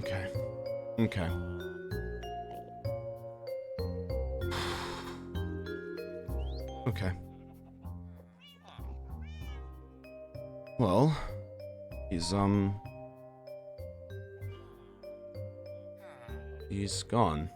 Okay. Okay. Okay. Well, he's gone.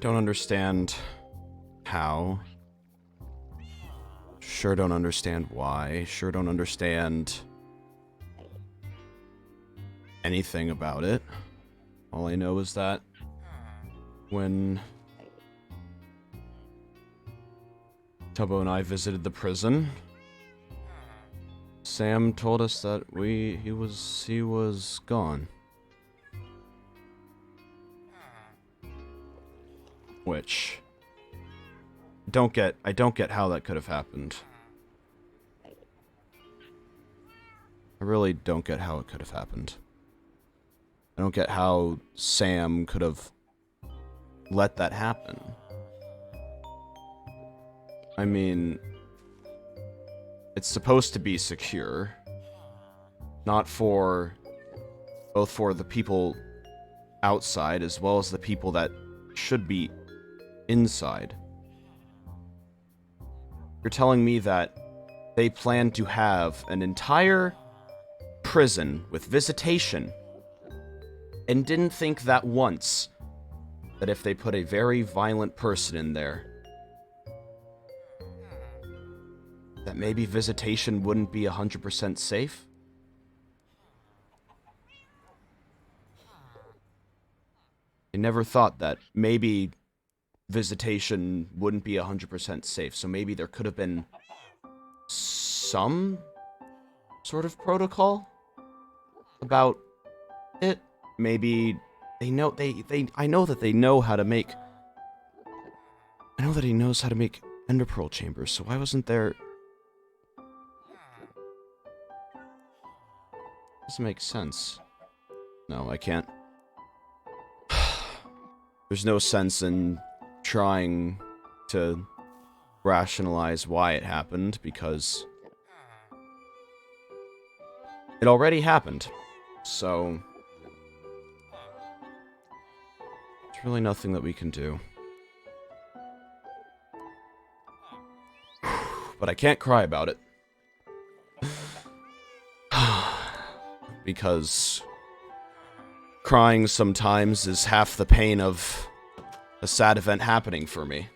Don't understand how. Sure don't understand why. Sure don't understand anything about it. All I know is that when Tubbo and I visited the prison, Sam told us that he was gone. Which I don't get how that could have happened. I really don't get how it could have happened. I don't get how Sam could have let that happen. I mean, it's supposed to be secure. Not for... both for the people outside as well as the people that should be inside. You're telling me that they plan to have an entire prison with visitation and didn't think that once that if they put a very violent person in there, that maybe visitation wouldn't be 100% safe? They never thought that maybe visitation wouldn't be 100% safe, so maybe there could have been some sort of protocol about it. Maybe they know I know that they know how to make I know that he knows how to make ender pearl chambers, so why wasn't there... Doesn't make sense. No, I can't. There's no sense in trying to rationalize why it happened, because it already happened. So there's really nothing that we can do. But I can't cry about it. Because crying sometimes is half the pain of a sad event happening for me.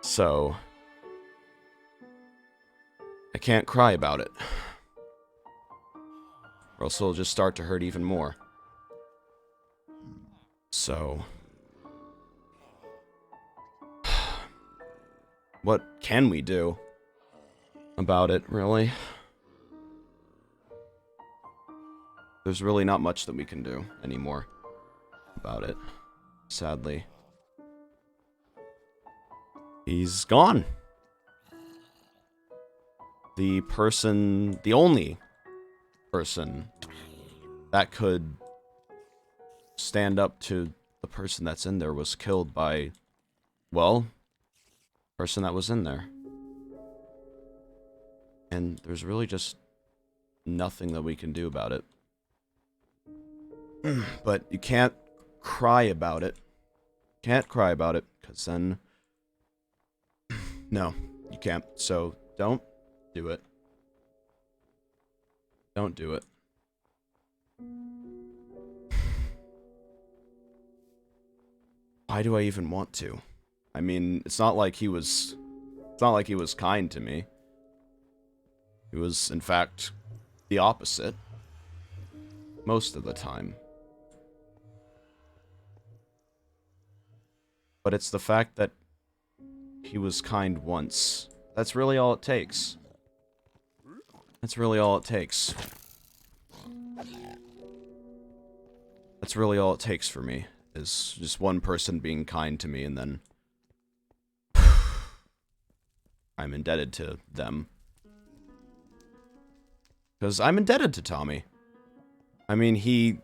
So I can't cry about it, or else it'll just start to hurt even more. So what can we do about it, really? There's really not much that we can do anymore about it, sadly. He's gone. The only person that could stand up to the person that's in there was killed by, well, the person that was in there. And there's really just nothing that we can do about it. But you can't cry about it. Can't cry about it, because then... No, you can't. So, don't do it. Don't do it. Why do I even want to? I mean, it's not like he was kind to me. He was, in fact, the opposite. Most of the time. But it's the fact that he was kind once. That's really all it takes. That's really all it takes. That's really all it takes for me, is just one person being kind to me, and then I'm indebted to them. Because I'm indebted to Tommy. I mean, he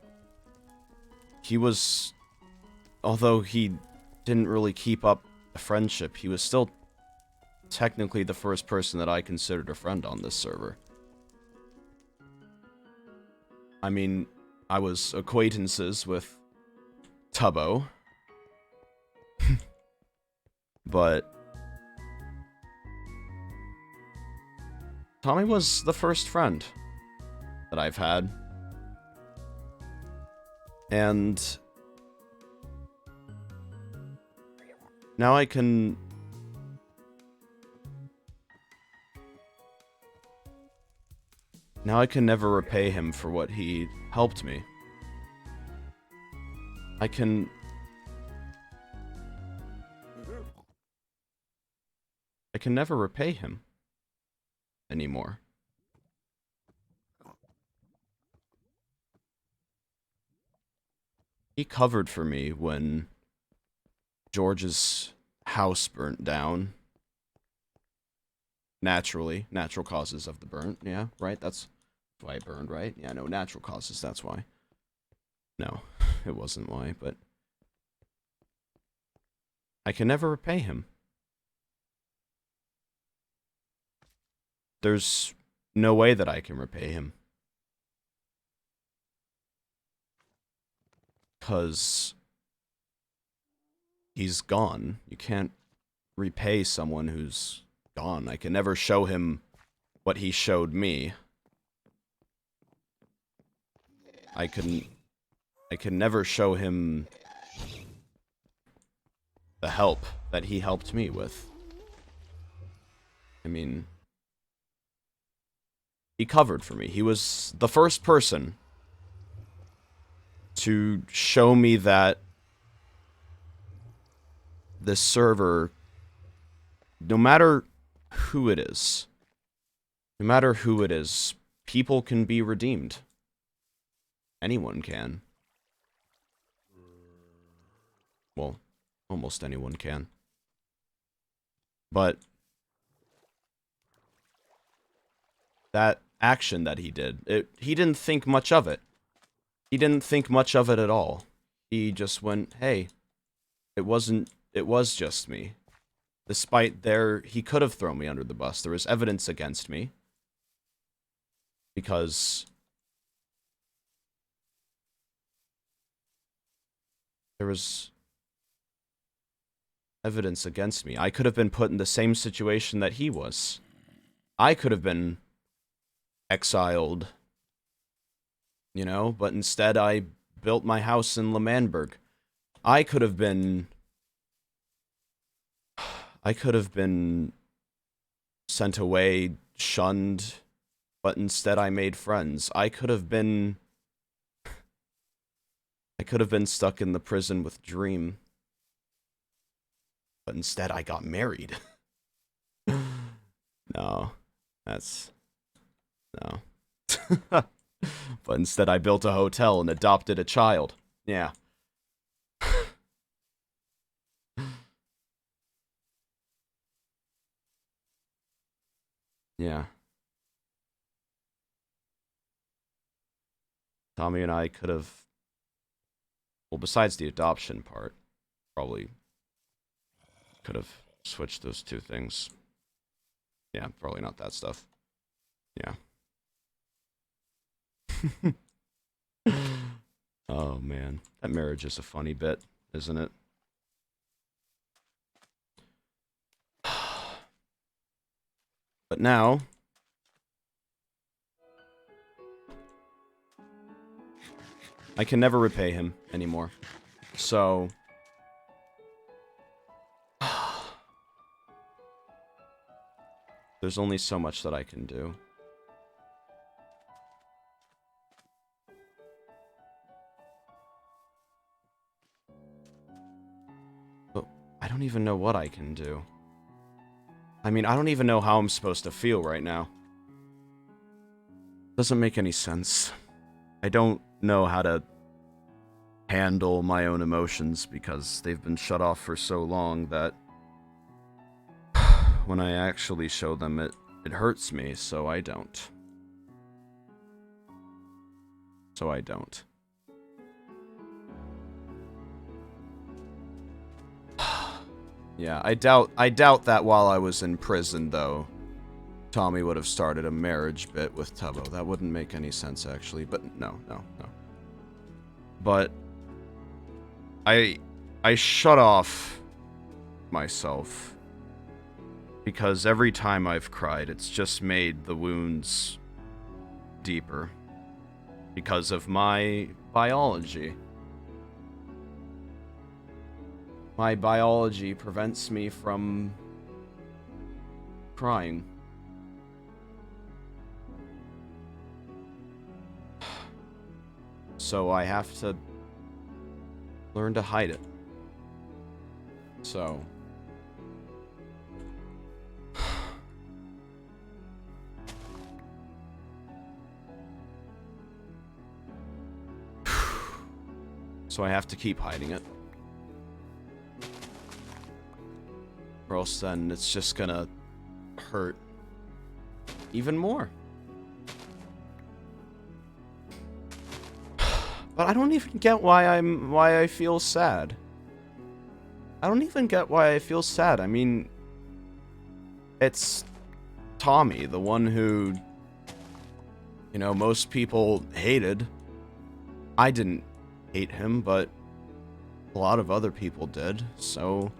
was... Although he didn't really keep up the friendship, he was still technically the first person that I considered a friend on this server. I mean, I was acquaintances with Tubbo, but Tommy was the first friend that I've had. And now I can never repay him for what he helped me. I can never repay him anymore. He covered for me when George's house burnt down. Naturally. Natural causes of the burnt. Yeah, right? That's why it burned, right? Yeah, no, natural causes, that's why. No, it wasn't why, but I can never repay him. There's no way that I can repay him. 'Cause he's gone. You can't repay someone who's gone. I can never show him what he showed me. I can never show him the help that he helped me with. I mean, he covered for me. He was the first person to show me that this server, no matter who it is, people can be redeemed. Anyone can. Well, almost anyone can. But that action that he did, he didn't think much of it. He didn't think much of it at all. He just went, hey, it was just me. Despite he could have thrown me under the bus. There was evidence against me. Because there was evidence against me. I could have been put in the same situation that he was. I could have been exiled, you know, but instead I built my house in Lemanberg. I could have been sent away, shunned, but instead I made friends. I could have been stuck in the prison with Dream, but instead I got married. No. But instead I built a hotel and adopted a child. Yeah. Yeah. Tommy and I could have, well, besides the adoption part, probably could have switched those two things. Yeah, probably not that stuff. Yeah. Oh, man. That marriage is a funny bit, isn't it? But now, I can never repay him anymore. So, there's only so much that I can do. But I don't even know what I can do. I mean, I don't even know how I'm supposed to feel right now. Doesn't make any sense. I don't know how to handle my own emotions because they've been shut off for so long that when I actually show them, it hurts me, so I don't. So I don't. Yeah, I doubt that while I was in prison, though, Tommy would have started a marriage bit with Tubbo. That wouldn't make any sense, actually, but no. But I shut off myself because every time I've cried, it's just made the wounds deeper because of my biology. My biology prevents me from crying. So I have to learn to hide it. So I have to keep hiding it. Or else then it's just gonna hurt even more. But I don't even get why I feel sad. I don't even get why I feel sad. I mean, it's Tommy, the one who, you know, most people hated. I didn't hate him, but a lot of other people did, so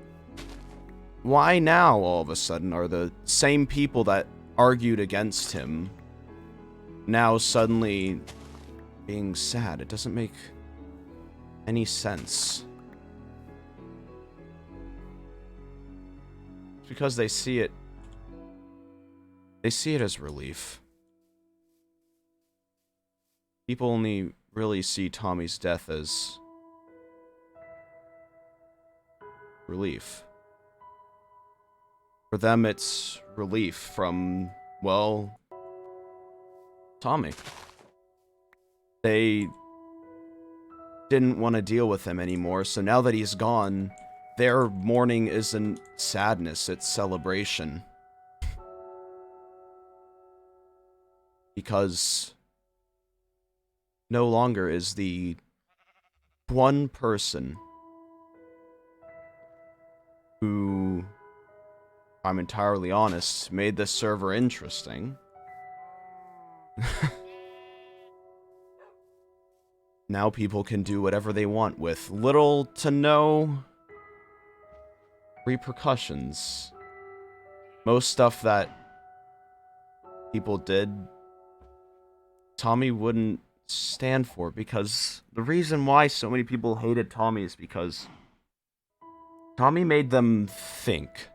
why now, all of a sudden, are the same people that argued against him now suddenly being sad? It doesn't make any sense. It's because they see it as relief. People only really see Tommy's death as relief. For them, it's relief from, well, Tommy. They didn't want to deal with him anymore, so now that he's gone, their mourning isn't sadness, it's celebration. Because no longer is the one person who, I'm entirely honest, made this server interesting. Now people can do whatever they want with little to no repercussions. Most stuff that people did, Tommy wouldn't stand for, because the reason why so many people hated Tommy is because Tommy made them think.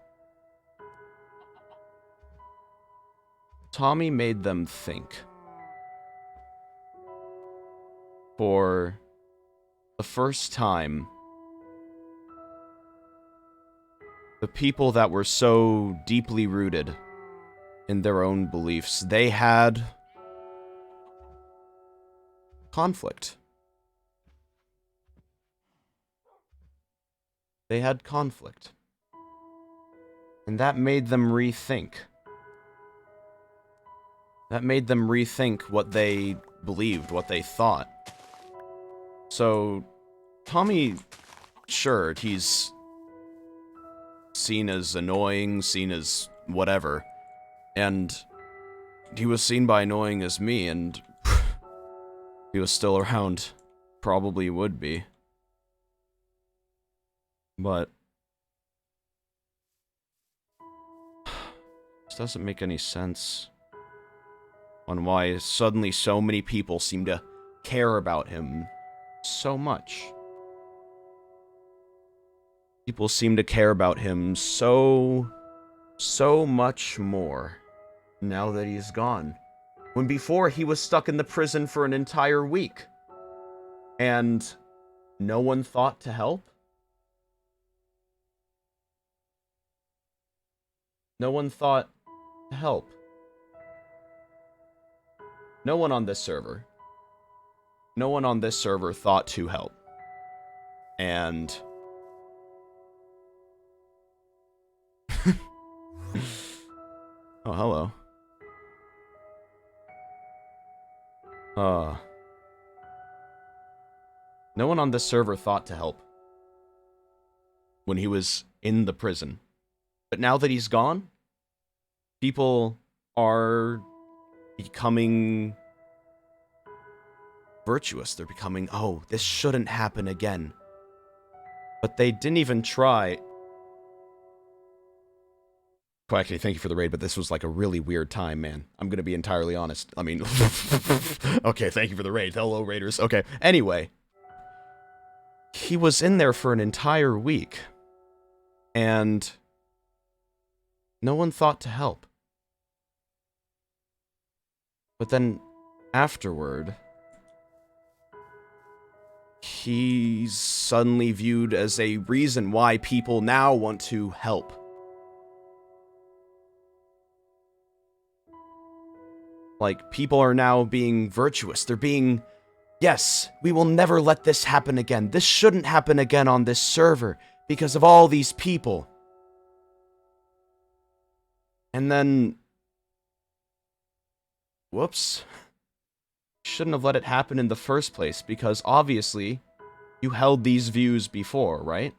Tommy made them think. For the first time, the people that were so deeply rooted in their own beliefs, they had conflict. They had conflict. And that made them rethink. That made them rethink what they believed, what they thought. So, Tommy, sure, he's seen as annoying, seen as whatever. And he was seen by annoying as me, and he was still around, probably would be. But this doesn't make any sense on why suddenly so many people seem to care about him so much. People seem to care about him so much more now that he's gone. When before he was stuck in the prison for an entire week. And no one thought to help? No one thought to help. No one on this server. No one on this server thought to help. And oh, hello. No one on this server thought to help when he was in the prison. But now that he's gone, people are becoming virtuous. They're becoming, oh, this shouldn't happen again. But they didn't even try. Quackity, thank you for the raid, but this was like a really weird time, man. I'm gonna be entirely honest. I mean, okay, thank you for the raid. Hello, raiders. Okay, anyway. He was in there for an entire week. And no one thought to help. But then, afterward, he's suddenly viewed as a reason why people now want to help. Like, people are now being virtuous. They're being, yes, we will never let this happen again. This shouldn't happen again on this server because of all these people. And then, whoops. Shouldn't have let it happen in the first place, because obviously, you held these views before, right?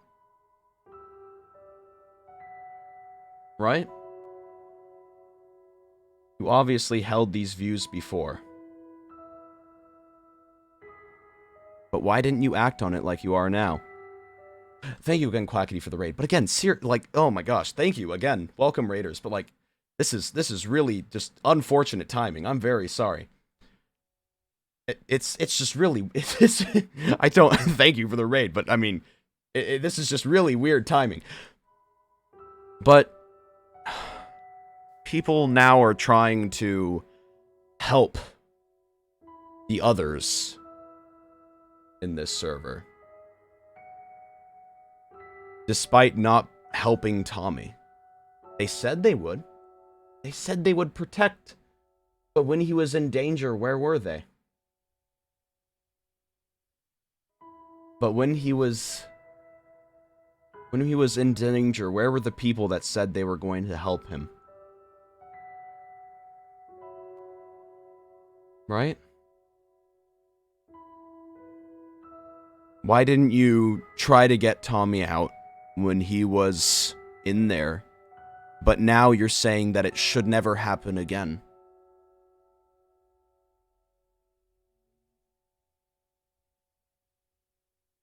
Right? You obviously held these views before. But why didn't you act on it like you are now? Thank you again, Quackity, for the raid. But again, like, oh my gosh, thank you again. Welcome, raiders. But like, this is really just unfortunate timing. I'm very sorry. It's just really, I don't, thank you for the raid, but I mean, this is just really weird timing. But people now are trying to help the others in this server, despite not helping Tommy. They said they would. They said they would protect, but when he was in danger, where were they? But when he was in danger, where were the people that said they were going to help him? Right? Why didn't you try to get Tommy out when he was in there, but now you're saying that it should never happen again?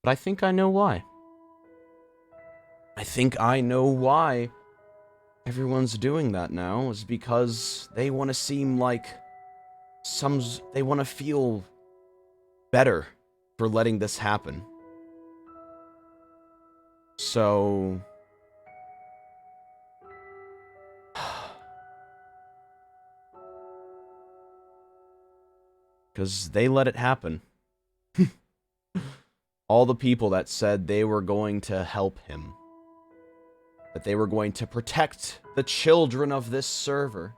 But I think I know why. I think I know why everyone's doing that now, is because they want to seem like they want to feel better for letting this happen. So, because they let it happen. All the people that said they were going to help him, that they were going to protect the children of this server,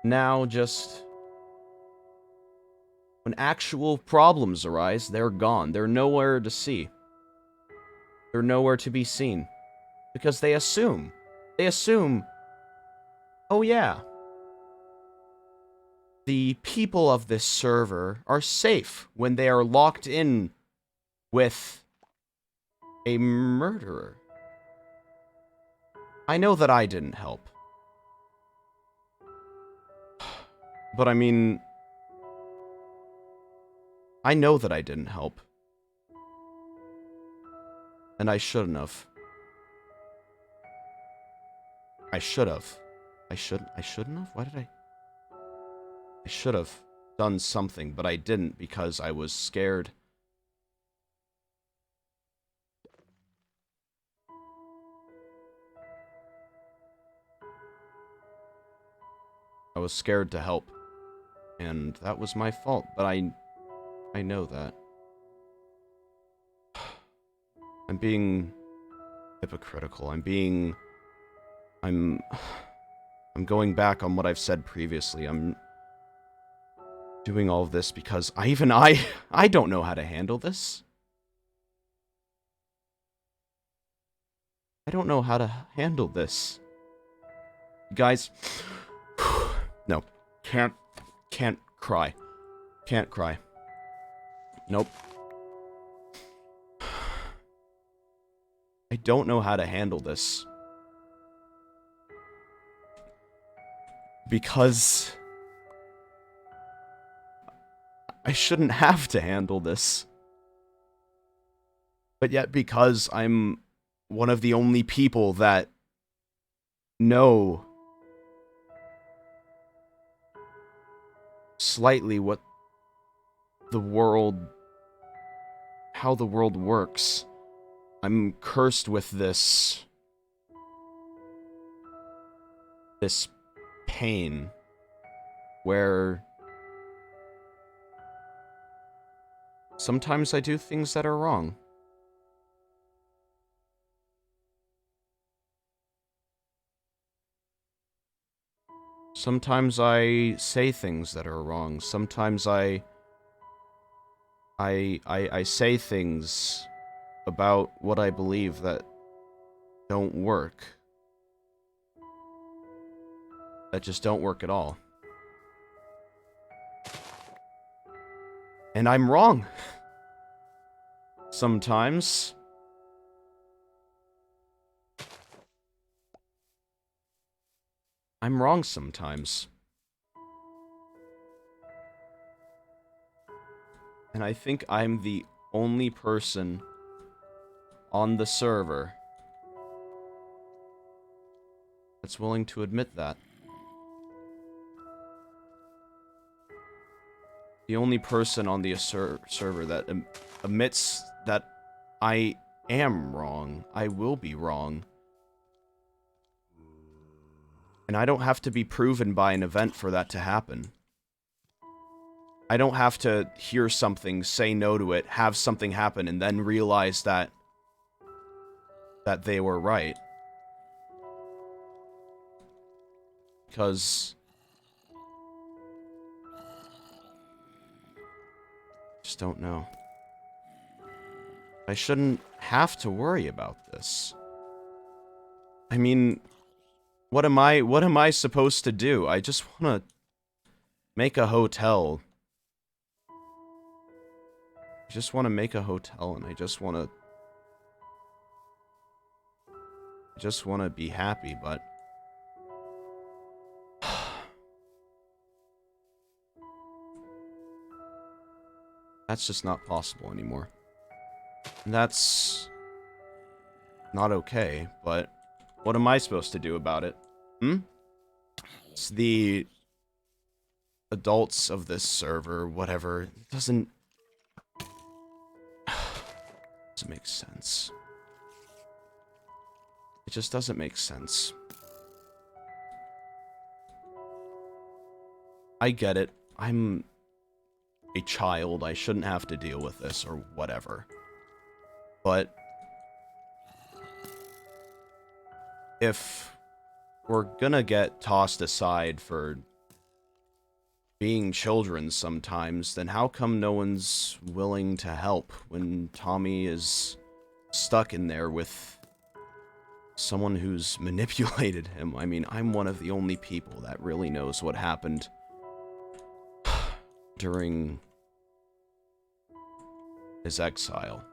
now just, when actual problems arise, they're gone. They're nowhere to see. They're nowhere to be seen. Because they assume, oh yeah, the people of this server are safe when they are locked in with a murderer. I know that I didn't help. But I mean, I know that I didn't help. And I shouldn't have. I should have. I shouldn't have? Why did I should have done something, but I didn't because I was scared. I was scared to help. And that was my fault, but I know that. I'm being hypocritical. I'm going back on what I've said previously. I'm doing all of this because I don't know how to handle this. I don't know how to handle this. Guys, no, can't cry. Can't cry. Nope. I don't know how to handle this. Because I shouldn't have to handle this. But yet, because I'm one of the only people that know slightly what the world, how the world works, I'm cursed with this pain where sometimes I do things that are wrong. Sometimes I say things that are wrong. Sometimes I say things about what I believe that don't work. That just don't work at all. And I'm wrong. Sometimes. I'm wrong sometimes. And I think I'm the only person on the server that's willing to admit that. The only person on the server that admits that I am wrong. I will be wrong. And I don't have to be proven by an event for that to happen. I don't have to hear something, say no to it, have something happen, and then realize that they were right. Because just don't know. I shouldn't have to worry about this. I mean, what am I supposed to do? I just want to make a hotel. I just want to make a hotel, and I just want to be happy, but that's just not possible anymore. And that's not okay, but what am I supposed to do about it? It's the adults of this server, whatever. It doesn't make sense. It just doesn't make sense. I get it. I'm a child. I shouldn't have to deal with this or whatever. But if we're gonna get tossed aside for being children sometimes, then how come no one's willing to help when Tommy is stuck in there with someone who's manipulated him? I mean, I'm one of the only people that really knows what happened during his exile.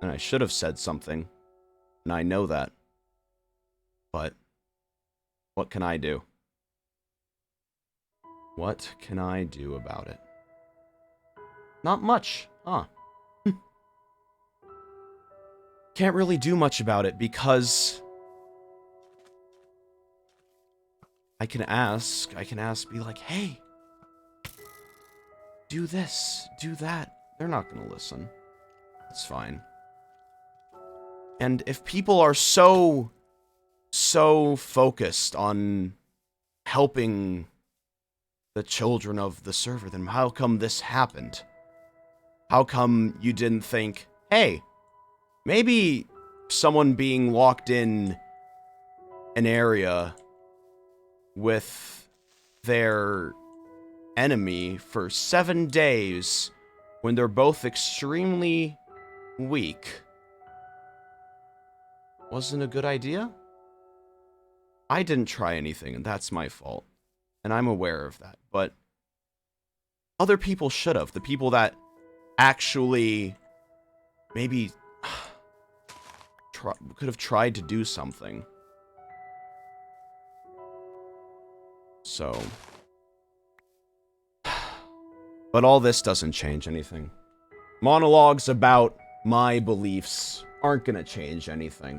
And I should have said something, and I know that. But what can I do? What can I do about it? Not much, huh? Can't really do much about it because I can ask, be like, hey, do this, do that. They're not gonna listen. It's fine. And if people are so focused on helping the children of the server, then how come this happened? How come you didn't think, hey, maybe someone being locked in an area with their enemy for 7 days when they're both extremely weak wasn't a good idea? I didn't try anything, and that's my fault. And I'm aware of that, but other people should have. The people that actually maybe could have tried to do something. So. But all this doesn't change anything. Monologues about my beliefs aren't gonna change anything.